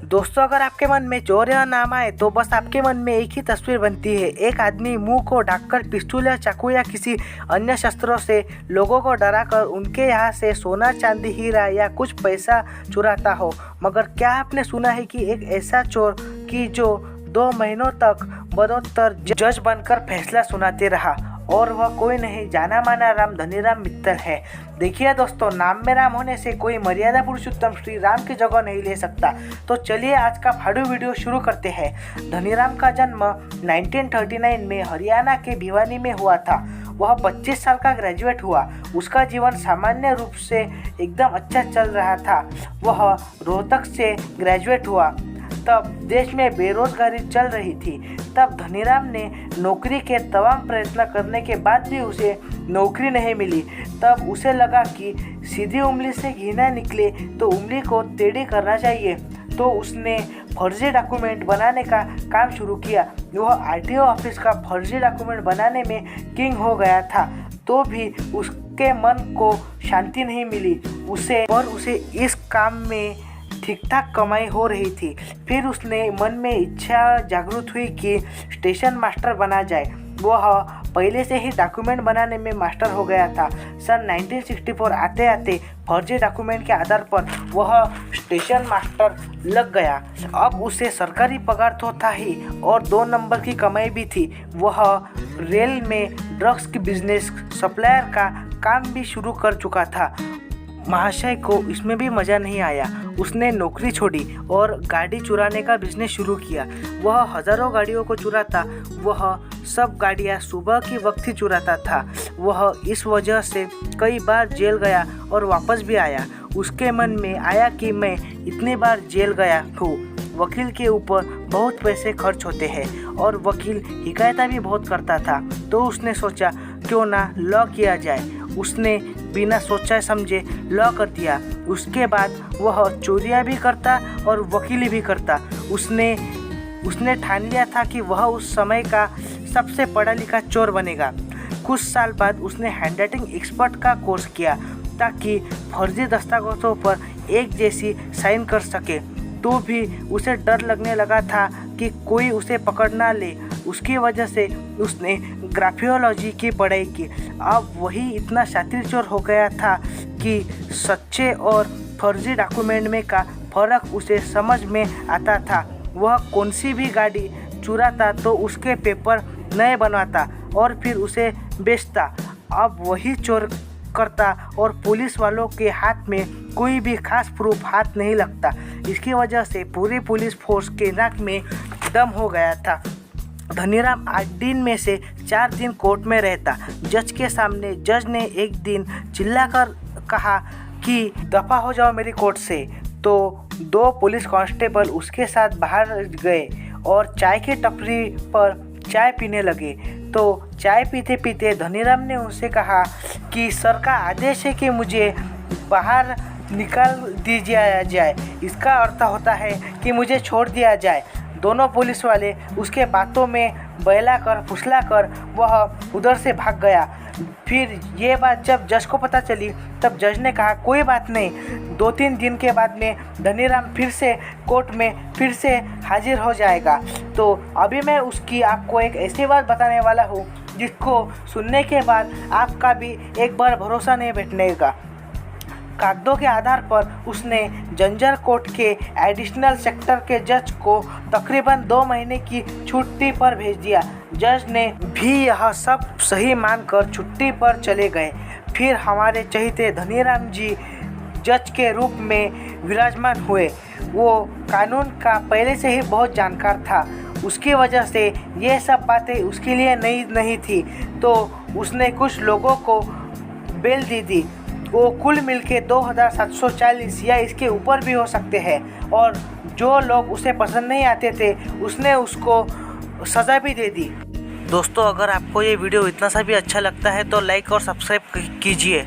दोस्तों, अगर आपके मन में चोर या नाम आए तो बस आपके मन में एक ही तस्वीर बनती है। एक आदमी मुंह को ढककर पिस्तौल या चाकू या किसी अन्य शस्त्रों से लोगों को डराकर उनके यहाँ से सोना, चांदी, हीरा या कुछ पैसा चुराता हो। मगर क्या आपने सुना है कि एक ऐसा चोर कि जो 2 महीनों तक बदौतर जज बनकर फैसला सुनाते रहा, और वह कोई नहीं, जाना माना राम धनीराम मित्तल है। देखिए दोस्तों, नाम में राम होने से कोई मर्यादा पुरुषोत्तम श्री राम की जगह नहीं ले सकता। तो चलिए आज का फाड़ू वीडियो शुरू करते हैं। धनीराम का जन्म 1939 में हरियाणा के भिवानी में हुआ था। वह 25 साल का ग्रेजुएट हुआ। उसका जीवन सामान्य रूप से एकदम अच्छा चल रहा था। वह रोहतक से ग्रेजुएट हुआ। तब देश में बेरोजगारी चल रही थी। तब धनीराम ने नौकरी के तमाम प्रयत्न करने के बाद भी उसे नौकरी नहीं मिली। तब उसे लगा कि सीधी उंगली से घी ना निकले तो उंगली को टेढ़ी करना चाहिए। तो उसने फर्जी डॉक्यूमेंट बनाने का काम शुरू किया। वह आरटीओ ऑफिस का फर्जी डॉक्यूमेंट बनाने में किंग हो गया था। तो भी उसके मन को शांति नहीं मिली। उसे इस काम में ठीक ठाक कमाई हो रही थी। फिर उसने मन में इच्छा जागृत हुई कि स्टेशन मास्टर बना जाए। वह पहले से ही डॉक्यूमेंट बनाने में मास्टर हो गया था। सन 1964 आते आते फर्जी डॉक्यूमेंट के आधार पर वह स्टेशन मास्टर लग गया। अब उसे सरकारी पगार तो था ही और 2 नंबर की कमाई भी थी। वह रेल में ड्रग्स की बिजनेस सप्लायर का काम भी शुरू कर चुका था। महाशय को इसमें भी मज़ा नहीं आया। उसने नौकरी छोड़ी और गाड़ी चुराने का बिजनेस शुरू किया। वह हज़ारों गाड़ियों को चुराता। वह सब गाड़ियाँ सुबह के वक्त ही चुराता था। वह इस वजह से कई बार जेल गया और वापस भी आया। उसके मन में आया कि मैं इतनी बार जेल गया हूँ, वकील के ऊपर बहुत पैसे खर्च होते हैं और वकील हिकायता भी बहुत करता था। तो उसने सोचा क्यों ना लॉ किया जाए। उसने बिना सोचा समझे लॉ कर दिया। उसके बाद वह चोरियाँ भी करता और वकीली भी करता। उसने ठान लिया था कि वह उस समय का सबसे पढ़ा लिखा चोर बनेगा। कुछ साल बाद उसने हैंडराइटिंग एक्सपर्ट का कोर्स किया ताकि फर्जी दस्तावेजों पर एक जैसी साइन कर सके। तो भी उसे डर लगने लगा था कि कोई उसे पकड़ ना ले। उसकी वजह से उसने ग्राफियोलॉजी की पढ़ाई की। अब वही इतना शातिर चोर हो गया था कि सच्चे और फर्जी डॉक्यूमेंट में का फ़र्क उसे समझ में आता था। वह कौन सी भी गाड़ी चुराता तो उसके पेपर नए बनवाता और फिर उसे बेचता। अब वही चोर करता और पुलिस वालों के हाथ में कोई भी खास प्रूफ हाथ नहीं लगता। इसकी वजह से पूरी पुलिस फोर्स के नाक में दम हो गया था। धनीराम 8 दिन में से 4 दिन कोर्ट में रहता। जज के सामने जज ने एक दिन चिल्लाकर कहा कि दफा हो जाओ मेरी कोर्ट से। तो 2 पुलिस कांस्टेबल उसके साथ बाहर गए और चाय की टपरी पर चाय पीने लगे। तो चाय पीते पीते धनीराम ने उनसे कहा कि सर का आदेश है कि मुझे बाहर निकाल दिया जाए। इसका अर्थ होता है कि मुझे छोड़ दिया जाए। दोनों पुलिस वाले उसके बातों में बहलाकर फुसलाकर वह उधर से भाग गया। फिर ये बात जब जज को पता चली तब जज ने कहा कोई बात नहीं, 2-3 दिन के बाद में धनीराम फिर से कोर्ट में फिर से हाजिर हो जाएगा। तो अभी मैं उसकी आपको एक ऐसी बात बताने वाला हूँ जिसको सुनने के बाद आपका भी एक बार भरोसा नहीं बैठनेगा। कागजों के आधार पर उसने जंजर कोर्ट के एडिशनल सेक्टर के जज को तकरीबन 2 महीने की छुट्टी पर भेज दिया। जज ने भी यह सब सही मानकर छुट्टी पर चले गए। फिर हमारे चहेते धनीराम जी जज के रूप में विराजमान हुए। वो कानून का पहले से ही बहुत जानकार था। उसकी वजह से ये सब बातें उसके लिए नई नहीं थी। तो उसने कुछ लोगों को बेल दी। वो कुल मिलके 2740 या इसके ऊपर भी हो सकते हैं। और जो लोग उसे पसंद नहीं आते थे उसने उसको सज़ा भी दे दी। दोस्तों, अगर आपको ये वीडियो इतना सा भी अच्छा लगता है तो लाइक और सब्सक्राइब कीजिए।